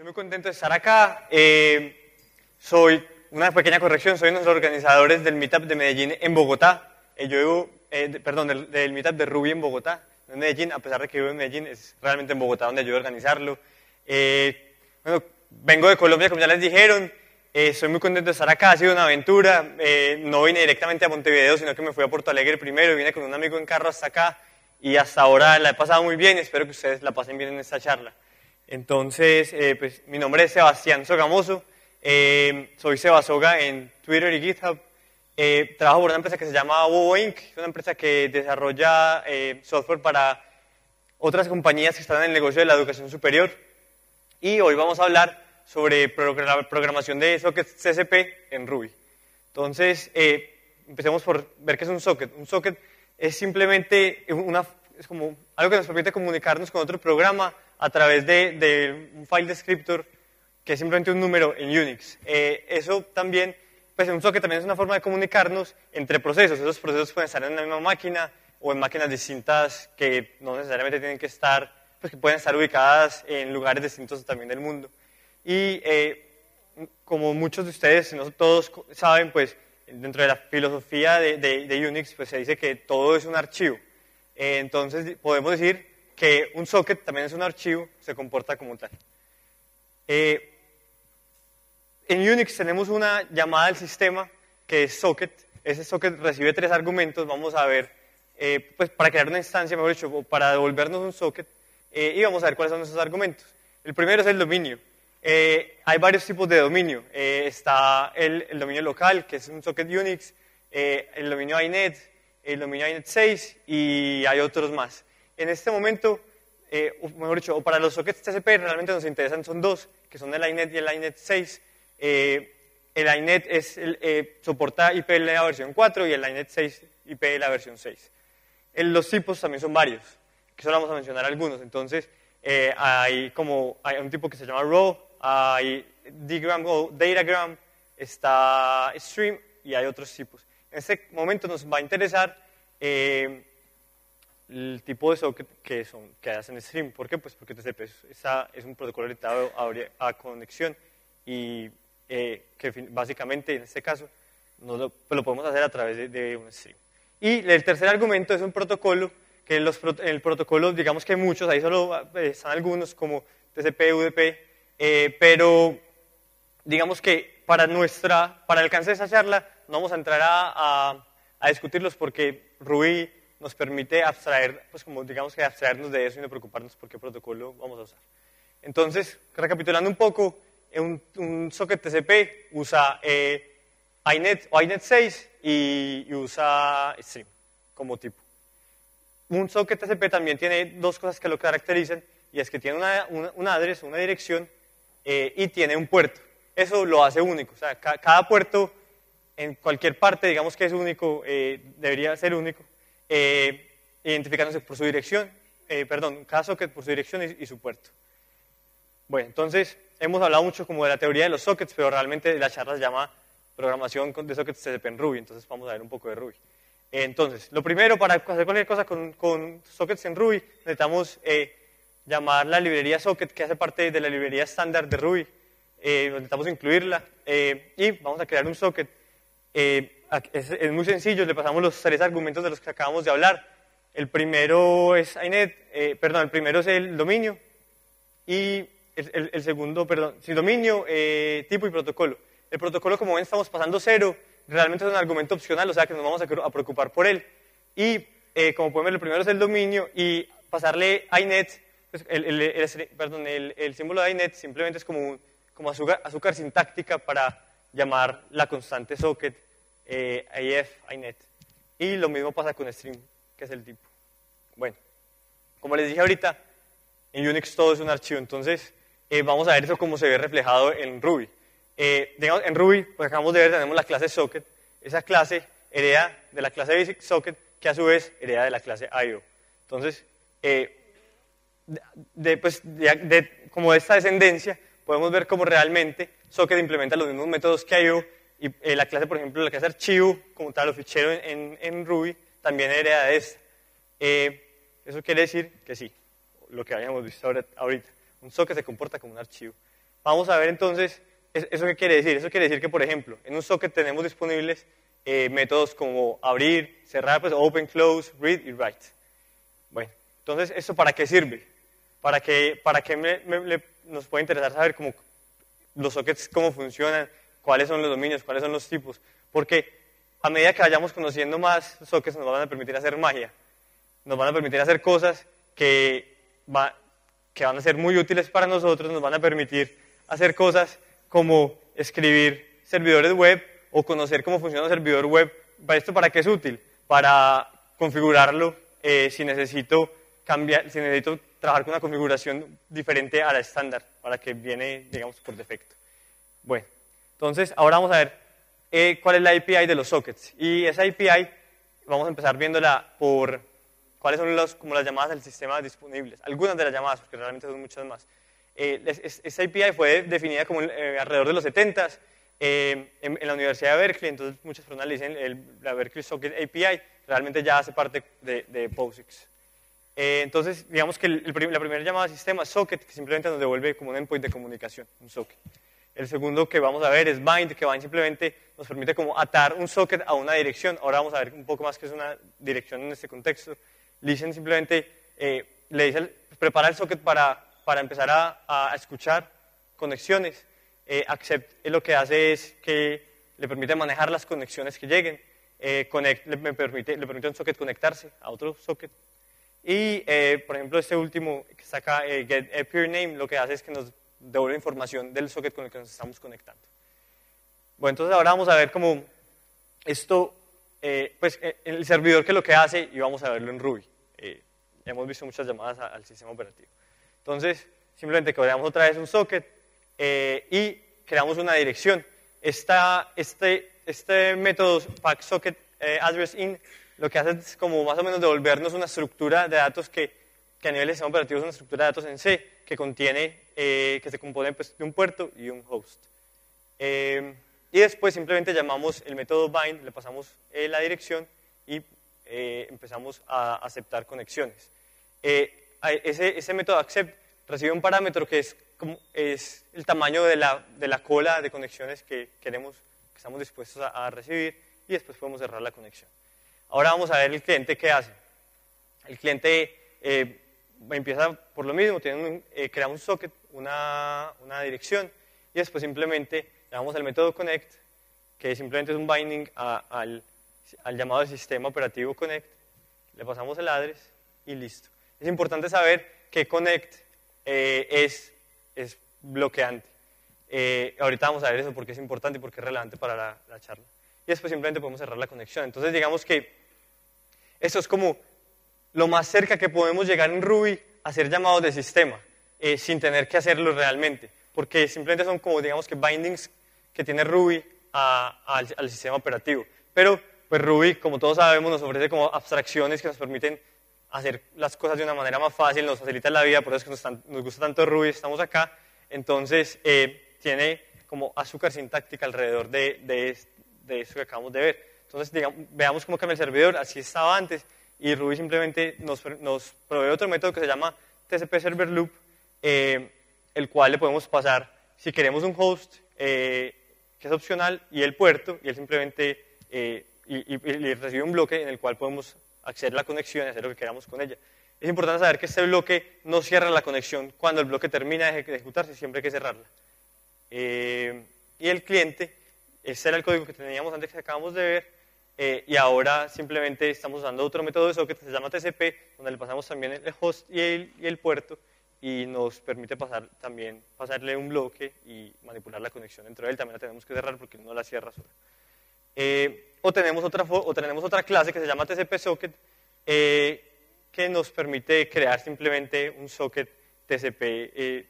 muy contento de estar acá. Soy una pequeña corrección, soy uno de los organizadores del Meetup de Medellín en Bogotá. Del Meetup de Ruby en Bogotá, no en Medellín, a pesar de que vivo en Medellín, es realmente en Bogotá donde ayudo a organizarlo. Bueno, vengo de Colombia, como ya les dijeron. Estoy muy contento de estar acá, ha sido una aventura. No vine directamente a Montevideo, sino que me fui a Porto Alegre primero, vine con un amigo en carro hasta acá y hasta ahora la he pasado muy bien y espero que ustedes la pasen bien en esta charla. Entonces, pues, mi nombre es Sebastián Sogamoso, soy Sebasoga en Twitter y GitHub. Trabajo por una empresa que se llama Bobo Inc., es una empresa que desarrolla software para otras compañías que están en el negocio de la educación superior. Y hoy vamos a hablar sobre programación de sockets TCP en Ruby. Entonces, empecemos por ver qué es un socket. Un socket es simplemente es como algo que nos permite comunicarnos con otro programa a través de un file descriptor que es simplemente un número en Unix. Eso también, pues un socket también es una forma de comunicarnos entre procesos. Esos procesos pueden estar en la misma máquina o en máquinas distintas que no necesariamente tienen que estar, pues que pueden estar ubicadas en lugares distintos también del mundo. Y como muchos de ustedes, si no todos saben, pues dentro de la filosofía de Unix, pues se dice que todo es un archivo. Entonces podemos decir que un socket también es un archivo, se comporta como tal. En Unix tenemos una llamada al sistema que es socket. Ese socket recibe 3 argumentos. Vamos a ver, pues para crear una instancia, mejor dicho, o para devolvernos un socket, y vamos a ver cuáles son esos argumentos. El primero es el dominio. Hay varios tipos de dominio. Está el dominio local, que es un socket Unix, el dominio INET, el dominio INET 6 y hay otros más. En este momento, mejor dicho, o para los sockets TCP realmente nos interesan son 2, que son el INET y el INET 6. El INET soporta IP de la versión 4 y el INET 6 IP de la versión 6. Los tipos también son varios, que solo vamos a mencionar algunos. Entonces, hay un tipo que se llama raw, hay dgram o datagram, está stream y hay otros tipos. En este momento nos va a interesar el tipo de socket que hacen stream. ¿Por qué? Pues porque TCP es un protocolo orientado a conexión y que básicamente en este caso lo podemos hacer a través de un stream. Y el tercer argumento es un protocolo que en el protocolo, digamos que hay muchos, ahí solo están algunos como TCP, UDP, pero digamos que para el alcance de esa charla no vamos a entrar a discutirlos porque Ruby nos permite abstraer, pues como digamos que abstraernos de eso y no preocuparnos por qué protocolo vamos a usar. Entonces, recapitulando un poco, un socket TCP usa INET o INET 6 y usa stream como tipo. Un socket TCP también tiene 2 cosas que lo caracterizan, y es que tiene un address, una dirección, y tiene un puerto. Eso lo hace único. O sea, cada puerto en cualquier parte, digamos que es único, debería ser único, identificándose por su dirección, cada socket por su dirección y su puerto. Bueno, entonces, hemos hablado mucho como de la teoría de los sockets, pero realmente la charla se llama programación de sockets TCP en Ruby, entonces vamos a ver un poco de Ruby. Entonces, lo primero, para hacer cualquier cosa con sockets en Ruby, necesitamos llamar la librería socket, que hace parte de la librería estándar de Ruby. Necesitamos incluirla y vamos a crear un socket. Es muy sencillo, le pasamos los 3 argumentos de los que acabamos de hablar. El primero es INET, el primero es el dominio y el segundo, sin dominio, tipo y protocolo. El protocolo, como ven, estamos pasando 0. Realmente es un argumento opcional, o sea que nos vamos a preocupar por él. Y como pueden ver, el primero es el dominio y pasarle INET, pues el símbolo de INET simplemente es como azúcar sintáctica para llamar la constante socket IF INET. Y lo mismo pasa con stream, que es el tipo. Bueno, como les dije ahorita, en Unix todo es un archivo, entonces vamos a ver eso cómo se ve reflejado en Ruby. Digamos, en Ruby, pues acabamos de ver, tenemos la clase socket. Esa clase hereda de la clase basic socket, que a su vez hereda de la clase IO. Entonces, como de esta descendencia, podemos ver cómo realmente socket implementa los mismos métodos que IO, y la clase, por ejemplo, la clase archivo, como tal, o fichero en Ruby, también hereda de esta. Eso quiere decir que sí, lo que habíamos visto ahorita. Un socket se comporta como un archivo. Vamos a ver entonces, ¿eso qué quiere decir? Eso quiere decir que, por ejemplo, en un socket tenemos disponibles métodos como abrir, cerrar, pues open, close, read y write. Bueno, entonces, ¿esto para qué sirve? ¿Para qué nos puede interesar saber cómo los sockets, cómo funcionan, cuáles son los dominios, cuáles son los tipos? Porque a medida que vayamos conociendo más sockets nos van a permitir hacer magia, nos van a permitir hacer cosas que van a ser muy útiles para nosotros, nos van a permitir hacer cosas como escribir servidores web o conocer cómo funciona un servidor web. ¿Esto para qué es útil? Para configurarlo si necesito trabajar con una configuración diferente a la estándar, para que viene, digamos, por defecto. Bueno, entonces ahora vamos a ver cuál es la API de los sockets. Y esa API vamos a empezar viéndola por cuáles son como las llamadas del sistema disponibles. Algunas de las llamadas, porque realmente son muchas más. Esa API fue definida como alrededor de los 70s en la Universidad de Berkeley, entonces muchas personas le dicen la Berkeley Socket API, realmente ya hace parte de POSIX. Entonces, digamos que la primera llamada al sistema es socket, que simplemente nos devuelve como un endpoint de comunicación, un socket. El segundo que vamos a ver es bind, que bind simplemente nos permite como atar un socket a una dirección. Ahora vamos a ver un poco más qué es una dirección en este contexto. Listen simplemente le dice, prepara el socket para empezar a escuchar conexiones. Accept lo que hace es que le permite manejar las conexiones que lleguen. Connect le permite a un socket conectarse a otro socket. Y, por ejemplo, este último que está acá, get a peer name, lo que hace es que nos devuelve información del socket con el que nos estamos conectando. Bueno, entonces ahora vamos a ver cómo esto, pues el servidor que es lo que hace, y vamos a verlo en Ruby. Ya hemos visto muchas llamadas al sistema operativo. Entonces, simplemente creamos otra vez un socket y creamos una dirección. Este método packSocketAddressIn lo que hace es como más o menos devolvernos una estructura de datos que a nivel de sistema operativo es una estructura de datos en C que se compone pues, de un puerto y un host. Y después simplemente llamamos el método bind, le pasamos la dirección y empezamos a aceptar conexiones. Ese método accept recibe un parámetro que es el tamaño de la cola de conexiones que estamos dispuestos a recibir, y después podemos cerrar la conexión. Ahora vamos a ver el cliente qué hace. El cliente empieza por lo mismo, crea un socket, una dirección, y después simplemente llamamos al método connect, que simplemente es un binding al llamado del sistema operativo connect, le pasamos el address y listo. Es importante saber que connect es bloqueante. Ahorita vamos a ver eso porque es importante y porque es relevante para la charla. Y después simplemente podemos cerrar la conexión. Entonces digamos que esto es como lo más cerca que podemos llegar en Ruby a hacer llamados de sistema, sin tener que hacerlo realmente, porque simplemente son como, digamos que bindings que tiene Ruby al sistema operativo. Pero pues Ruby, como todos sabemos, nos ofrece como abstracciones que nos permiten hacer las cosas de una manera más fácil, nos facilita la vida, por eso es que nos gusta tanto Ruby, estamos acá. Entonces tiene como azúcar sintáctica alrededor de eso que acabamos de ver. Entonces, veamos cómo cambia el servidor, así estaba antes, y Ruby simplemente nos provee otro método que se llama TCP Server Loop, el cual le podemos pasar, si queremos un host, que es opcional, y el puerto, y él simplemente y recibe un bloque en el cual podemos acceder a la conexión y hacer lo que queramos con ella. Es importante saber que este bloque no cierra la conexión cuando el bloque termina de ejecutarse, siempre hay que cerrarla. Y el cliente, ese era el código que teníamos antes que acabamos de ver, y ahora simplemente estamos usando otro método de socket que se llama TCP, donde le pasamos también el host y el puerto, y nos permite pasarle un bloque y manipular la conexión dentro de él. También la tenemos que cerrar porque no la cierra sola. O tenemos otra clase que se llama TCP Socket, que nos permite crear simplemente un socket TCP,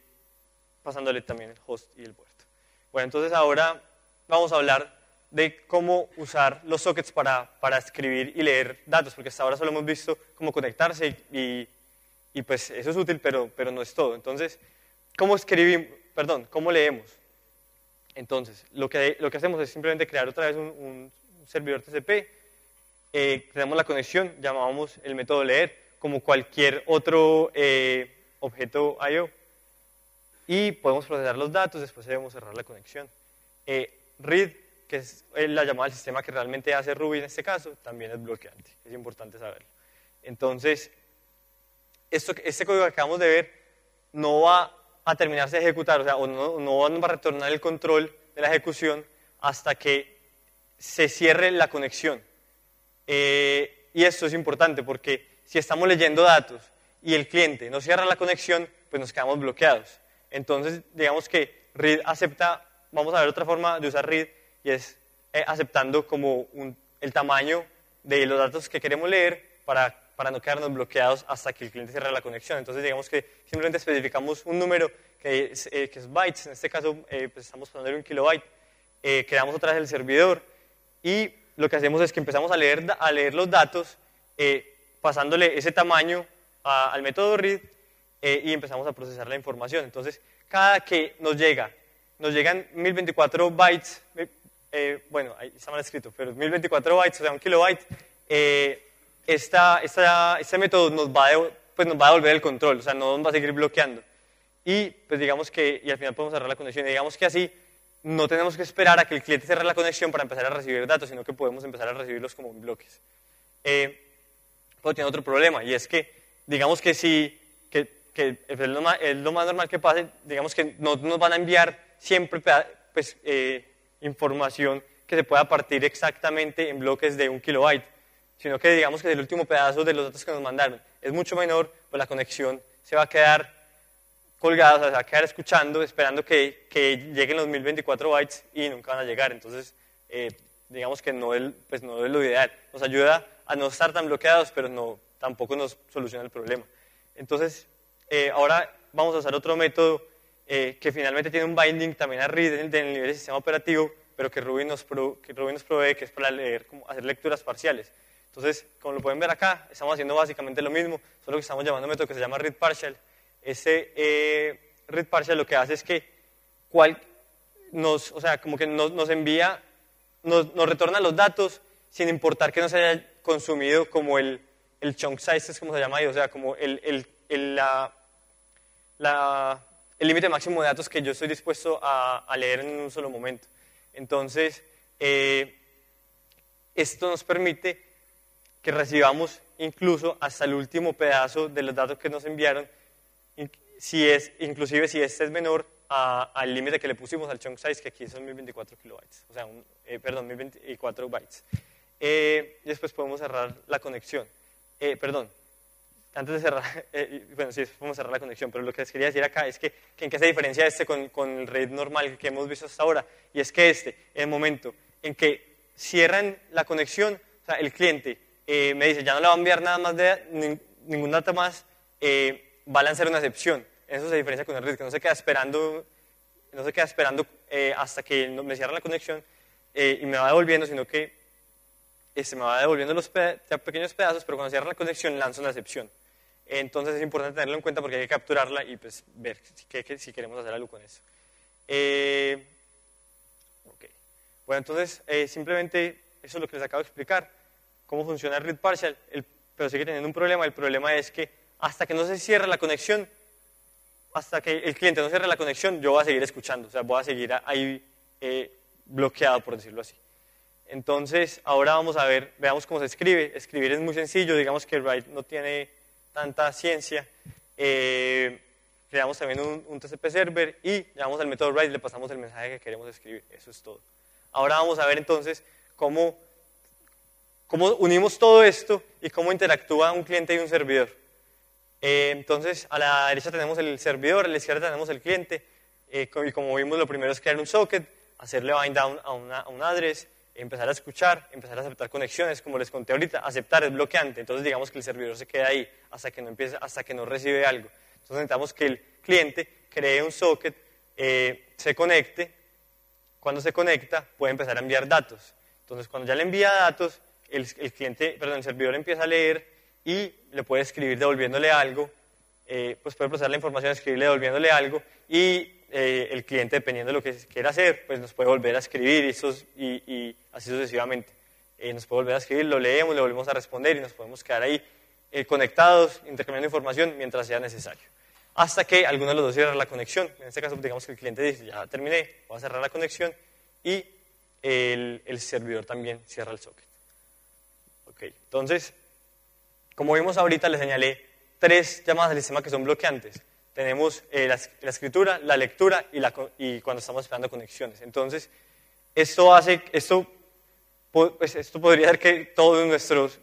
pasándole también el host y el puerto. Bueno, entonces ahora vamos a hablar de cómo usar los sockets para escribir y leer datos, porque hasta ahora solo hemos visto cómo conectarse y pues eso es útil, pero no es todo. Entonces, ¿cómo leemos? Entonces, lo que hacemos es simplemente crear otra vez un servidor TCP, tenemos la conexión, llamamos el método leer, como cualquier otro objeto I/O. y podemos procesar los datos, después debemos cerrar la conexión. Read, que es la llamada al sistema que realmente hace Ruby en este caso, también es bloqueante, es importante saberlo. Entonces, este código que acabamos de ver no va a terminarse de ejecutar, o sea, no va a retornar el control de la ejecución hasta que se cierre la conexión. Y esto es importante porque si estamos leyendo datos y el cliente no cierra la conexión, pues nos quedamos bloqueados. Entonces, digamos que read acepta, vamos a ver otra forma de usar read, y es aceptando como el tamaño de los datos que queremos leer para no quedarnos bloqueados hasta que el cliente cierre la conexión. Entonces, digamos que simplemente especificamos un número que es bytes, en este caso pues estamos poniendo 1 kilobyte, creamos otra vez el servidor y lo que hacemos es que empezamos a leer los datos pasándole ese tamaño al método read y empezamos a procesar la información. Entonces, cada que nos llegan 1024 bytes, bueno, ahí está mal escrito, pero 1024 bytes, o sea, 1 kilobyte, este método nos va a devolver el control, o sea, no nos va a seguir bloqueando. Y pues digamos que, y al final podemos cerrar la conexión, y digamos que así no tenemos que esperar a que el cliente cierre la conexión para empezar a recibir datos, sino que podemos empezar a recibirlos como en bloques. Pero tiene otro problema, y es que, digamos que es lo más normal que pase, digamos que no nos van a enviar siempre pues, información que se pueda partir exactamente en bloques de 1 kilobyte, sino que digamos que el último pedazo de los datos que nos mandaron es mucho menor, pues la conexión se va a quedar colgada, o sea, se va a quedar escuchando, esperando que lleguen los 1024 bytes y nunca van a llegar. Entonces, digamos que no es lo ideal. Nos ayuda a no estar tan bloqueados, pero tampoco nos soluciona el problema. Entonces, ahora vamos a usar otro método que finalmente tiene un binding también a read del nivel de sistema operativo, pero que Ruby nos provee, que es para hacer lecturas parciales. Entonces, como lo pueden ver acá, estamos haciendo básicamente lo mismo, solo que estamos llamando a un método que se llama read partial. Ese read partial lo que hace es que nos envía, nos retorna los datos sin importar que no se haya consumido como el chunk size, es como se llama ahí, o sea, como el límite máximo de datos que yo estoy dispuesto a leer en un solo momento. Entonces, esto nos permite que recibamos incluso hasta el último pedazo de los datos que nos enviaron, inclusive si este es menor al límite que le pusimos al chunk size, que aquí son 1024 kilobytes, o sea, 1024 bytes. Y después podemos cerrar la conexión. Antes de cerrar, bueno, sí, podemos cerrar la conexión, pero lo que les quería decir acá es que en qué se diferencia con el read normal que hemos visto hasta ahora, y es que en el momento en que cierran la conexión, o sea, el cliente me dice, ya no le va a enviar nada más ningún dato más, va a lanzar una excepción. Eso se diferencia con el read, que no se queda esperando hasta que me cierra la conexión y me va devolviendo, sino que me va devolviendo los pequeños pedazos, pero cuando cierra la conexión lanza una excepción. Entonces es importante tenerlo en cuenta porque hay que capturarla y pues ver si queremos hacer algo con eso. Okay. Bueno, entonces simplemente eso es lo que les acabo de explicar, cómo funciona el read partial, pero sigue teniendo un problema. El problema es que hasta que no se cierre la conexión, hasta que el cliente no cierre la conexión, yo voy a seguir escuchando, o sea, voy a seguir ahí bloqueado, por decirlo así. Entonces, ahora veamos cómo se escribe. Escribir es muy sencillo, digamos que write no tiene tanta ciencia. Creamos también un TCP server y llamamos al método write y le pasamos el mensaje que queremos escribir. Eso es todo. Ahora vamos a ver entonces cómo unimos todo esto y cómo interactúa un cliente y un servidor. Entonces, a la derecha tenemos el servidor, a la izquierda tenemos el cliente. Y como vimos, lo primero es crear un socket, hacerle bind down a un address, empezar a escuchar, empezar a aceptar conexiones, como les conté ahorita. Aceptar es bloqueante, entonces digamos que el servidor se queda ahí hasta que no recibe algo. Entonces necesitamos que el cliente cree un socket, se conecte. Cuando se conecta puede empezar a enviar datos. Entonces cuando ya le envía datos, el servidor empieza a leer y le puede escribir devolviéndole algo, pues puede procesar la información, escribirle devolviéndole algo y el cliente, dependiendo de lo que quiera hacer, pues nos puede volver a escribir y así sucesivamente. Nos puede volver a escribir, lo leemos, le volvemos a responder y nos podemos quedar ahí conectados, intercambiando información mientras sea necesario. hasta que alguno de los dos cierra la conexión. En este caso, digamos que el cliente dice, ya terminé, voy a cerrar la conexión, y el servidor también cierra el socket. Okay. Entonces, como vimos ahorita, les señalé 3 llamadas al sistema que son bloqueantes. Tenemos la escritura, la lectura y cuando estamos esperando conexiones. Entonces, esto podría hacer que todos nuestros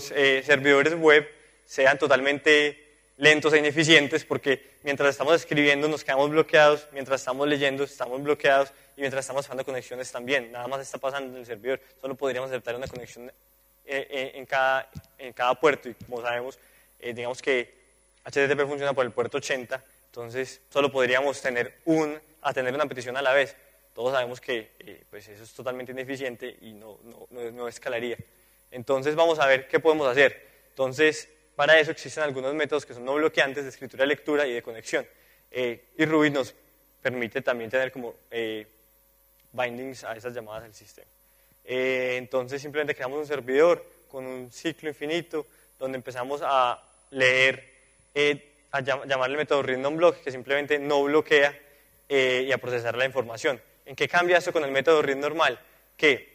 servidores web sean totalmente lentos e ineficientes, porque mientras estamos escribiendo nos quedamos bloqueados, mientras estamos leyendo estamos bloqueados, y mientras estamos esperando conexiones también. Nada más está pasando en el servidor. Solo podríamos aceptar una conexión en cada puerto, y como sabemos, digamos que HTTP funciona por el puerto 80, entonces solo podríamos atender una petición a la vez. Todos sabemos que pues eso es totalmente ineficiente y no escalaría. Entonces vamos a ver qué podemos hacer. Entonces, para eso existen algunos métodos que son no bloqueantes de escritura, lectura y de conexión. Y Ruby nos permite también tener como bindings a esas llamadas al sistema. Entonces simplemente creamos un servidor con un ciclo infinito donde empezamos a leer, a llamarle el método read_non_block, que simplemente no bloquea, y a procesar la información. ¿En qué cambia esto con el método read normal? Que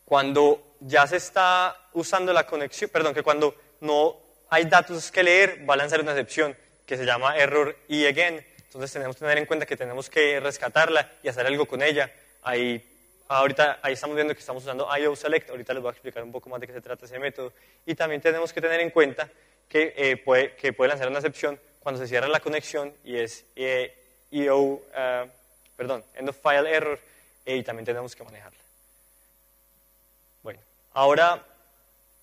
cuando ya se está usando la conexión, que cuando no hay datos que leer, va a lanzar una excepción que se llama error y again. Entonces tenemos que tener en cuenta que tenemos que rescatarla y hacer algo con ella. Ahí estamos viendo que estamos usando IOSelect. Ahorita les voy a explicar un poco más de qué se trata ese método. Y también tenemos que tener en cuenta que puede lanzar una excepción cuando se cierra la conexión y es end of file error, y también tenemos que manejarla. Bueno, ahora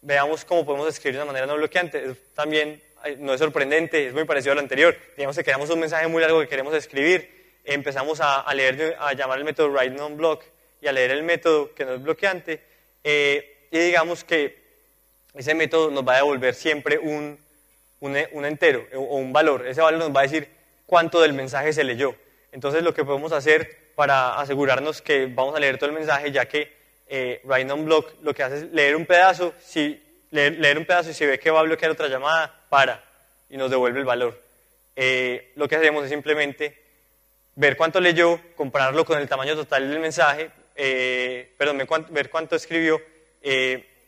veamos cómo podemos escribir de una manera no bloqueante. También no es sorprendente, es muy parecido a lo anterior. Digamos que creamos un mensaje muy largo que queremos escribir, empezamos a llamar el método write_non_block y a leer el método que no es bloqueante, y digamos que ese método nos va a devolver siempre un entero o un valor. Ese valor nos va a decir cuánto del mensaje se leyó. Entonces lo que podemos hacer para asegurarnos que vamos a leer todo el mensaje, ya que write_non_block lo que hace es leer un pedazo, leer un pedazo, y si ve que va a bloquear otra llamada, para y nos devuelve el valor. Lo que hacemos es simplemente ver cuánto leyó, compararlo con el tamaño total del mensaje, ver cuánto escribió,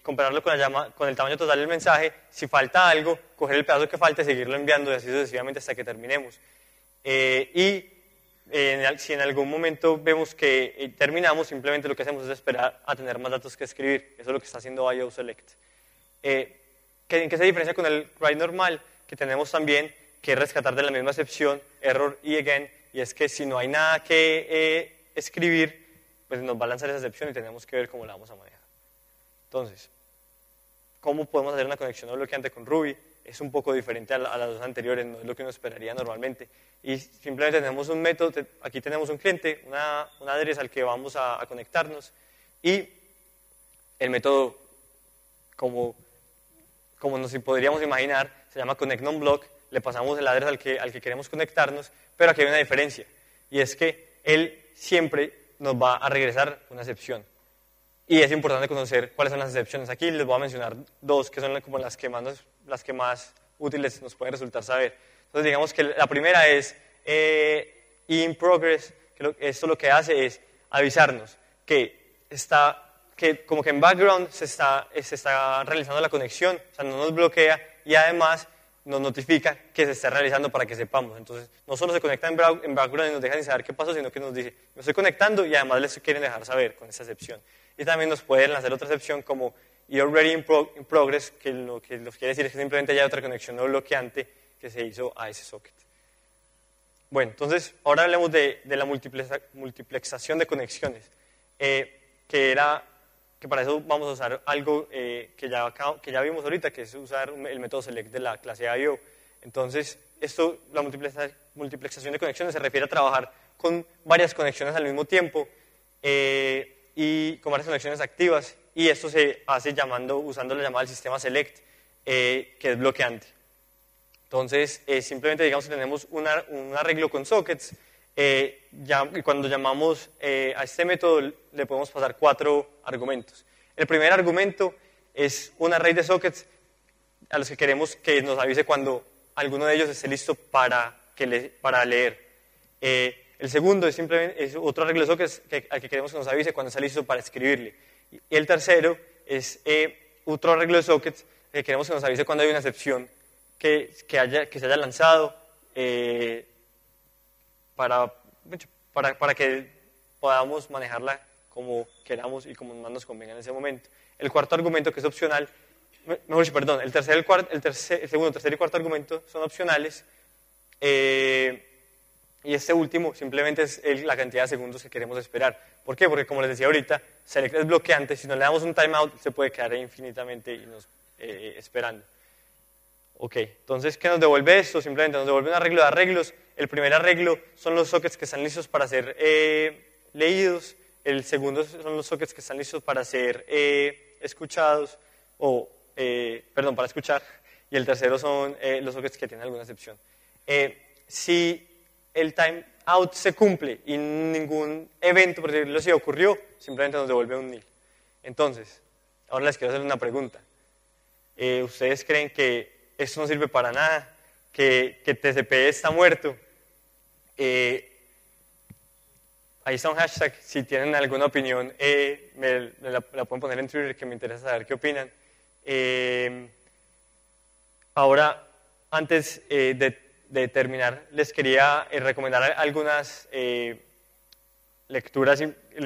compararlo con el tamaño total del mensaje. Si falta algo, coger el pedazo que falta y seguirlo enviando, y así sucesivamente hasta que terminemos. Si en algún momento vemos que terminamos, simplemente lo que hacemos es esperar a tener más datos que escribir. Eso es lo que está haciendo IOSelect. ¿En qué se diferencia con el write normal? Que tenemos también que rescatar de la misma excepción error y again, y es que si no hay nada que escribir, pues nos va a lanzar esa excepción y tenemos que ver cómo la vamos a manejar. Entonces, ¿cómo podemos hacer una conexión no bloqueante con Ruby? Es un poco diferente a las dos anteriores, no es lo que uno esperaría normalmente. Y simplemente tenemos un método, aquí tenemos un cliente, un address al que vamos a conectarnos, y el método, como nos podríamos imaginar, se llama connect_non_block. Le pasamos el address al que queremos conectarnos, pero aquí hay una diferencia, y es que él siempre nos va a regresar una excepción. Y es importante conocer cuáles son las excepciones. Aquí les voy a mencionar 2 que son como las que más útiles nos pueden resultar saber. Entonces digamos que la primera es in progress, que esto lo que hace es avisarnos que como que en background se está realizando la conexión, o sea, no nos bloquea, y además nos notifica que se está realizando para que sepamos. Entonces no solo se conecta en background y nos deja sin saber qué pasó, sino que nos dice, me estoy conectando, y además les quieren dejar saber con esa excepción. Y también nos pueden hacer otra excepción como already in progress, que lo que nos quiere decir es que simplemente ya hay otra conexión no bloqueante que se hizo a ese socket. Bueno, entonces ahora hablemos de la multiplexación de conexiones, que para eso vamos a usar algo que ya vimos ahorita, que es usar el método select de la clase IO. Entonces, la multiplexación de conexiones se refiere a trabajar con varias conexiones al mismo tiempo, y con varias conexiones activas, y esto se hace usando la llamada del sistema select, que es bloqueante. Entonces, simplemente digamos que tenemos un arreglo con sockets, y cuando llamamos a este método le podemos pasar 4 argumentos. El primer argumento es un array de sockets a los que queremos que nos avise cuando alguno de ellos esté listo para leer. El segundo es simplemente otro arreglo de sockets al que queremos que nos avise cuando está listo para escribirle. Y el tercero es otro arreglo de sockets que queremos que nos avise cuando hay una excepción que se haya lanzado para que podamos manejarla como queramos y como más nos convenga en ese momento. El cuarto argumento, que es opcional, mejor dicho, perdón, el segundo, tercer y cuarto argumento son opcionales, y este último simplemente es la cantidad de segundos que queremos esperar. ¿Por qué? Porque como les decía ahorita, select es bloqueante, si no le damos un timeout se puede quedar ahí infinitamente esperando. Ok, entonces, ¿qué nos devuelve esto? Simplemente nos devuelve un arreglo de arreglos. El primer arreglo son los sockets que están listos para ser leídos. El segundo son los sockets que están listos para ser escuchados, para escuchar. Y el tercero son los sockets que tienen alguna excepción. Si el timeout se cumple y ningún evento, por decirlo así, ocurrió, simplemente nos devuelve un nil. Entonces, ahora les quiero hacer una pregunta. ¿Ustedes creen que esto no sirve para nada? ¿Que TCP está muerto? Ahí está un hashtag. Si tienen alguna opinión, me la pueden poner en Twitter, que me interesa saber qué opinan. Ahora, antes de terminar, les quería recomendar algunas lecturas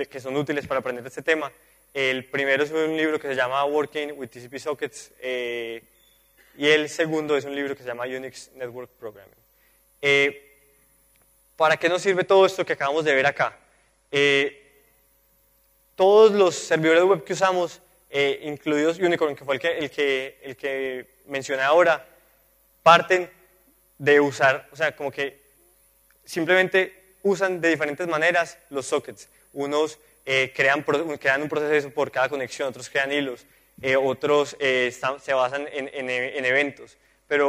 que son útiles para aprender este tema. El primero es un libro que se llama Working with TCP Sockets, y el segundo es un libro que se llama Unix Network Programming. ¿Para qué nos sirve todo esto que acabamos de ver acá? Todos los servidores web que usamos, incluidos Unicorn, que fue el que mencioné ahora, parten de usar, o sea, como que simplemente usan de diferentes maneras los sockets. Unos crean un proceso por cada conexión, otros crean hilos, otros se basan en eventos,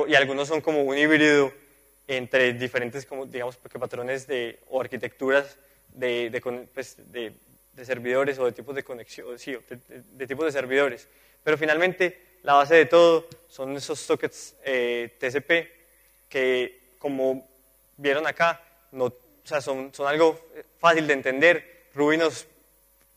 y algunos son como un híbrido entre diferentes, como, digamos, patrones o arquitecturas de servidores o de tipos de conexión, sí, de tipos de servidores. Pero finalmente la base de todo son esos sockets TCP que, como vieron acá, son algo fácil de entender. Ruby nos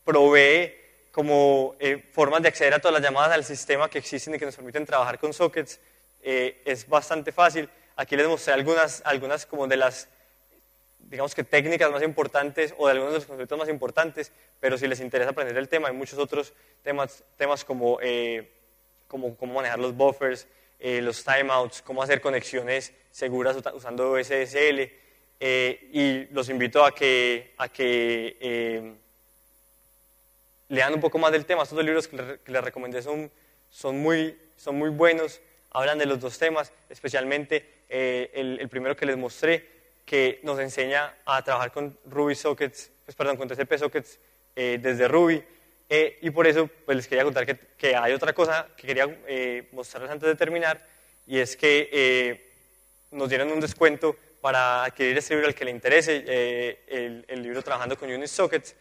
provee como formas de acceder a todas las llamadas al sistema que existen y que nos permiten trabajar con sockets. Es bastante fácil. Aquí les mostré algunas como de las, digamos que técnicas más importantes o de algunos de los conceptos más importantes, pero si les interesa aprender el tema, hay muchos otros temas como cómo manejar los buffers, los timeouts, cómo hacer conexiones seguras usando SSL, y los invito a que lean un poco más del tema. Estos dos libros que les recomendé son muy buenos, hablan de los dos temas, especialmente el primero que les mostré, que nos enseña a trabajar con Ruby sockets, con TCP sockets desde Ruby. Y por eso pues les quería contar que hay otra cosa que quería mostrarles antes de terminar, y es que nos dieron un descuento para adquirir este libro al que le interese, el libro Trabajando con Unix Sockets.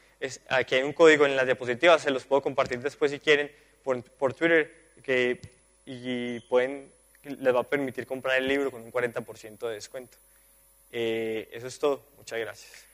Aquí hay un código en las diapositivas, se los puedo compartir después si quieren por Twitter, y les va a permitir comprar el libro con un 40% de descuento. Eso es todo. Muchas gracias.